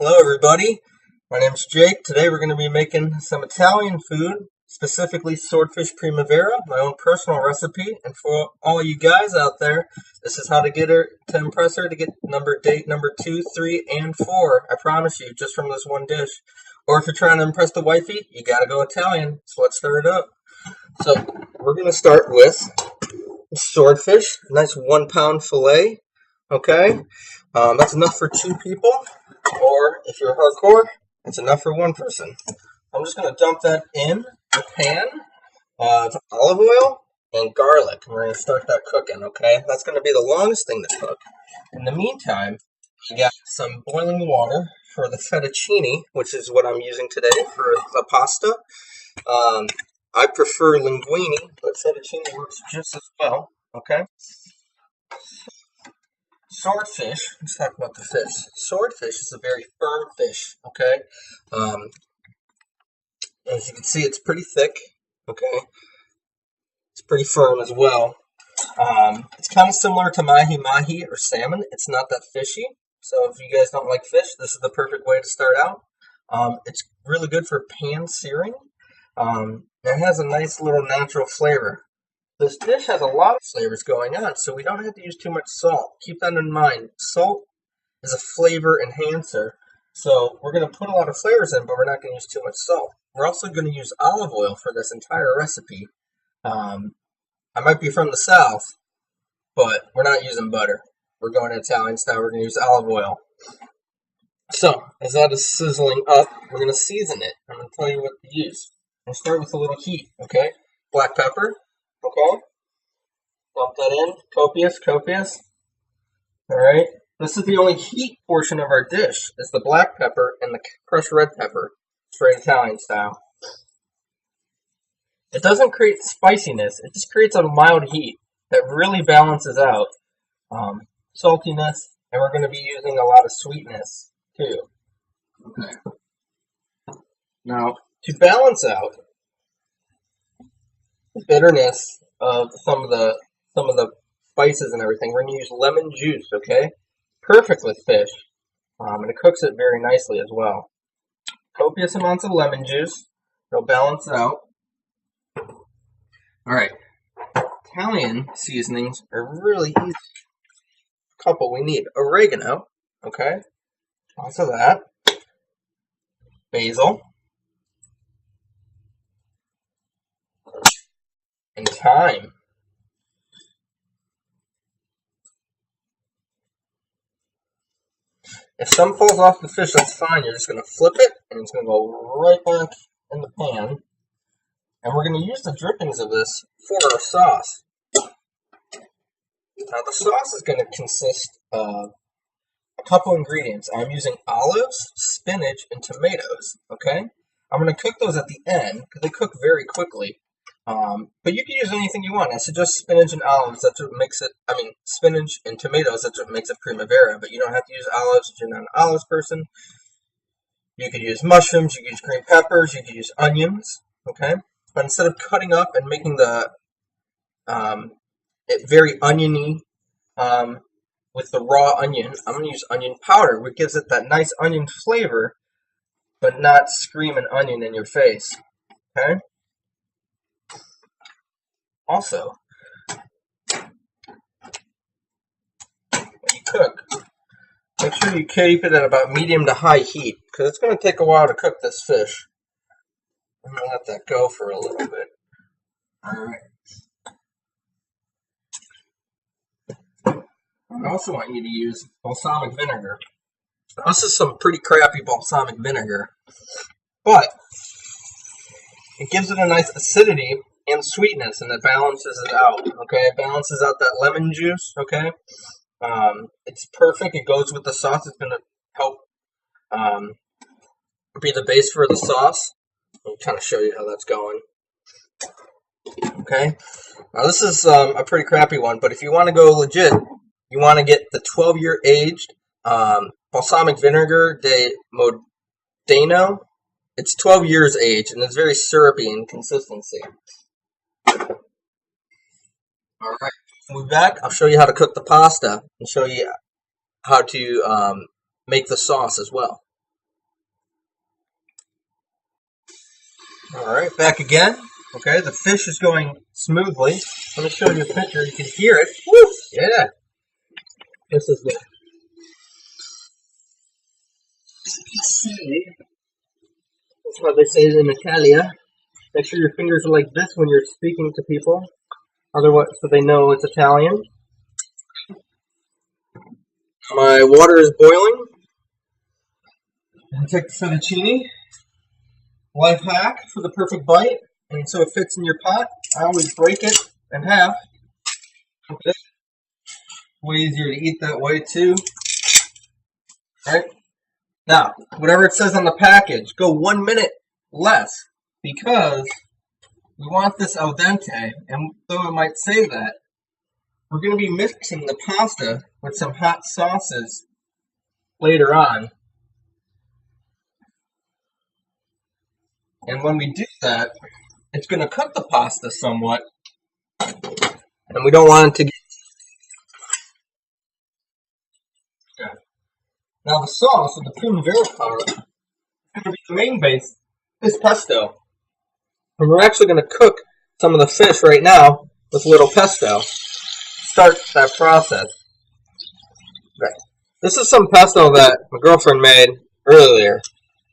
Hello everybody, my name's Jake. Today we're going to be making some Italian food, specifically Swordfish Primavera, my own personal recipe. And for all you guys out there, this is how to get her to impress her to get date number 2, 3, and 4. I promise you, just from this one dish. Or if you're trying to impress the wifey, you gotta go Italian. So let's start it up. So we're going to start with swordfish, a nice 1-pound fillet. Okay, that's enough for 2 people. Or if you're hardcore, it's enough for 1 person. I'm just going to dump that in a pan of olive oil and garlic. We're going to start that cooking, okay? That's going to be the longest thing to cook. In the meantime, we got some boiling water for the fettuccine, which is what I'm using today for the pasta. I prefer linguine, but fettuccine works just as well, okay? Swordfish, let's talk about the fish. Swordfish is a very firm fish, okay? As you can see, it's pretty thick, okay? It's pretty firm as well. It's kind of similar to mahi-mahi or salmon. It's not that fishy, so if you guys don't like fish, this is the perfect way to start out. It's really good for pan searing. It has a nice little natural flavor. This dish has a lot of flavors going on, so we don't have to use too much salt. Keep that in mind. Salt is a flavor enhancer, so we're going to put a lot of flavors in, but we're not going to use too much salt. We're also going to use olive oil for this entire recipe. I might be from the South, but we're not using butter. We're going Italian style. We're going to use olive oil. So, as that is sizzling up, we're going to season it. I'm going to tell you what to use. I'm going to start with a little heat, okay? Black pepper. Okay, dump that in, copious. All right, this is the only heat portion of our dish, is the black pepper and the crushed red pepper, straight Italian style. It doesn't create spiciness, it just creates a mild heat that really balances out saltiness, and we're going to be using a lot of sweetness too. Okay, now to balance out bitterness of some of the spices and everything, we're going to use lemon juice, okay? Perfect with fish. And it cooks it very nicely as well. Copious amounts of lemon juice. It'll balance it out. Alright. Italian seasonings are really easy. A couple we need. Oregano, okay? Lots of that. Basil. And thyme. If some falls off the fish, that's fine. You're just going to flip it, and it's going to go right back in the pan. And we're going to use the drippings of this for our sauce. Now, the sauce is going to consist of a couple ingredients. I'm using olives, spinach, and tomatoes, okay? I'm going to cook those at the end, because they cook very quickly. But you can use anything you want. I suggest spinach and olives. That's what makes it, spinach and tomatoes, that's what makes it primavera. But you don't have to use olives if you're not an olives person. You could use mushrooms, you could use green peppers, you could use onions, okay? But instead of cutting up and making the it very oniony with the raw onion, I'm going to use onion powder, which gives it that nice onion flavor, but not screaming onion in your face, okay? Also, when you cook, make sure you keep it at about medium to high heat, because it's going to take a while to cook this fish. I'm going to let that go for a little bit. Alright. I also want you to use balsamic vinegar. This is some pretty crappy balsamic vinegar, but it gives it a nice acidity and sweetness, and it balances it out, okay? It balances out that lemon juice, okay? It's perfect. It goes with the sauce. It's going to help be the base for the sauce. I'll kind of show you how that's going. Okay? Now, this is a pretty crappy one, but if you want to go legit, you want to get the 12-year aged balsamic vinegar de Modena. It's 12 years aged, and it's very syrupy in consistency. Alright, we'll be back. I'll show you how to cook the pasta and show you how to make the sauce as well. Alright, back again. Okay, the fish is going smoothly. Let me show you a picture. You can hear it. Woo! Yeah. This is the that's how they say it in Italia. Make sure your fingers are like this when you're speaking to people. Otherwise, so they know it's Italian. My water is boiling. I take the fettuccine. Life hack for the perfect bite. And so it fits in your pot. I always break it in half. Okay. Way easier to eat that way too. Right? Now, whatever it says on the package, go 1 minute less because we want this al dente. And though it might say that, we're going to be mixing the pasta with some hot sauces later on. And when we do that, it's going to cook the pasta somewhat. And we don't want it to get... Yeah. Now the sauce with the Primavera powder is going to be the main base, is pesto. And we're actually going to cook some of the fish right now with a little pesto. Start that process. Okay. This is some pesto that my girlfriend made earlier,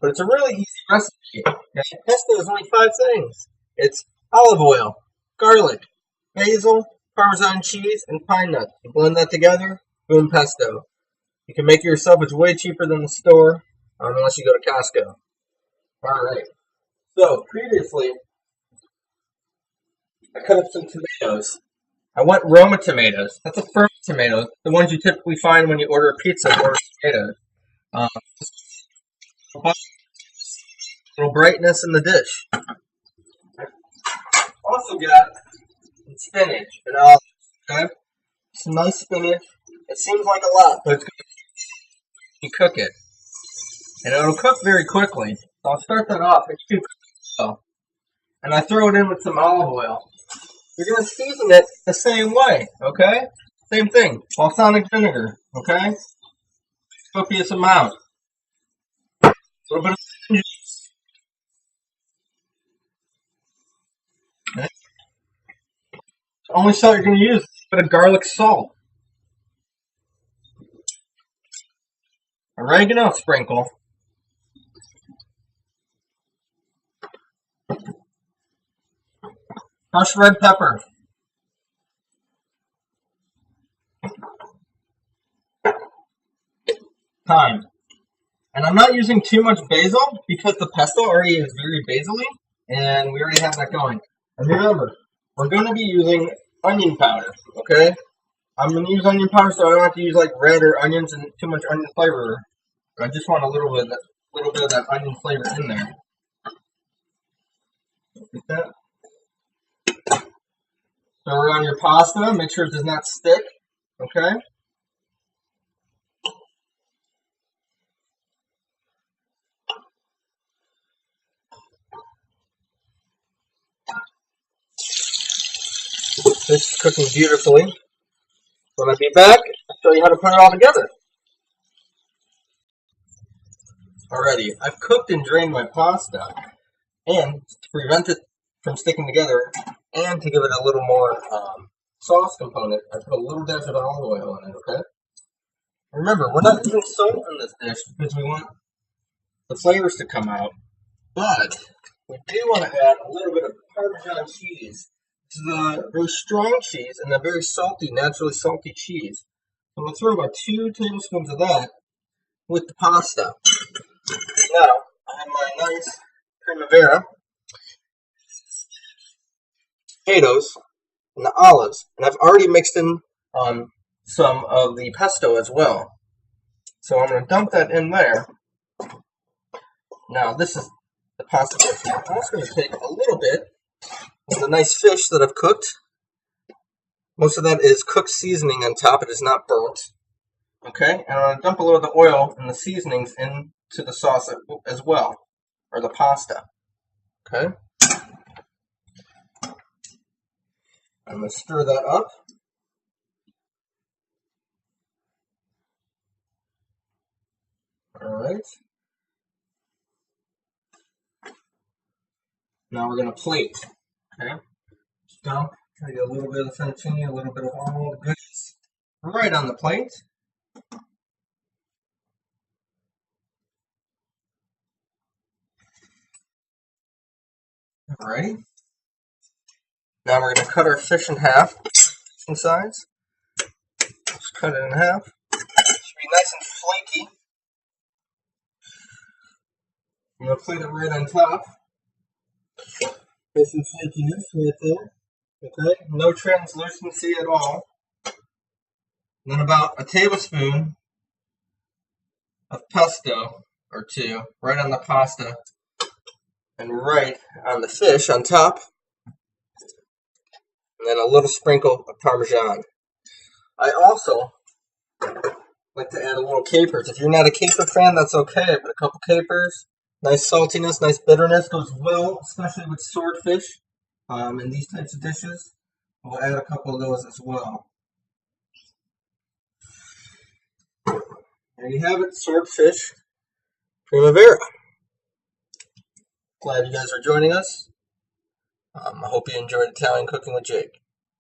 but it's a really easy recipe. Okay. Pesto is only 5 things. It's olive oil, garlic, basil, Parmesan cheese, and pine nuts. You blend that together, boom, pesto. You can make it yourself. It's way cheaper than the store, unless you go to Costco. All right. So previously, I cut up some tomatoes. I want Roma tomatoes. That's a firm tomato, the ones you typically find when you order a pizza or tomatoes. Um, a little brightness in the dish. Also got some spinach and olives. Okay, some nice spinach. It seems like a lot, but it's good if you cook it, and it'll cook very quickly. So I'll start that off. It's too well, and I throw it in with some olive oil. You're gonna season it the same way, okay? Same thing. Balsamic vinegar, okay? Copious amount. A little bit of juice. Okay? The only salt you're gonna use is a bit of garlic salt. Oregano sprinkle. Crushed red pepper. Thyme. And I'm not using too much basil because the pesto already is very basil-y, and we already have that going. And remember, we're going to be using onion powder, okay? I'm going to use onion powder so I don't have to use like red or onions and too much onion flavor. But I just want a little bit of that onion flavor in there. Like that. Throw it on your pasta. Make sure it does not stick, okay? This is cooking beautifully. When I be back, I'll show you how to put it all together. Alrighty, I've cooked and drained my pasta, and to prevent it from sticking together, and to give it a little more sauce component, I put a little dash of olive oil in it, okay? Remember, we're not using salt in this dish because we want the flavors to come out, but we do want to add a little bit of Parmesan cheese. This is a very strong cheese and a very salty, naturally salty cheese. I'm going to throw about 2 tablespoons of that with the pasta. Now, I have my nice Primavera potatoes and the olives, and I've already mixed in some of the pesto as well. So I'm going to dump that in there. Now, this is the pasta. I'm also going to take a little bit of the nice fish that I've cooked. Most of that is cooked seasoning on top. It is not burnt. Okay, and I'm going to dump a little of the oil and the seasonings into the sauce as well, or the pasta. Okay. I'm going to stir that up. All right. Now we're going to plate. Okay, dump. Try to get a little bit of the fettuccine, a little bit of all the goodies right on the plate. Alrighty. Now we're going to cut our fish in half, in size. Just cut it in half. It should be nice and flaky. I'm going to plate it right on top. Nice and flakiness right there. Okay, no translucency at all. And then about a tablespoon of pesto or two right on the pasta and right on the fish on top. And then a little sprinkle of Parmesan. I also like to add a little capers. If you're not a caper fan, that's okay, but a couple capers, nice saltiness, nice bitterness, goes well, especially with swordfish and these types of dishes. We'll add a couple of those as well. There you have it, Swordfish Primavera. Glad you guys are joining us. I hope you enjoyed Italian Cooking with Jake.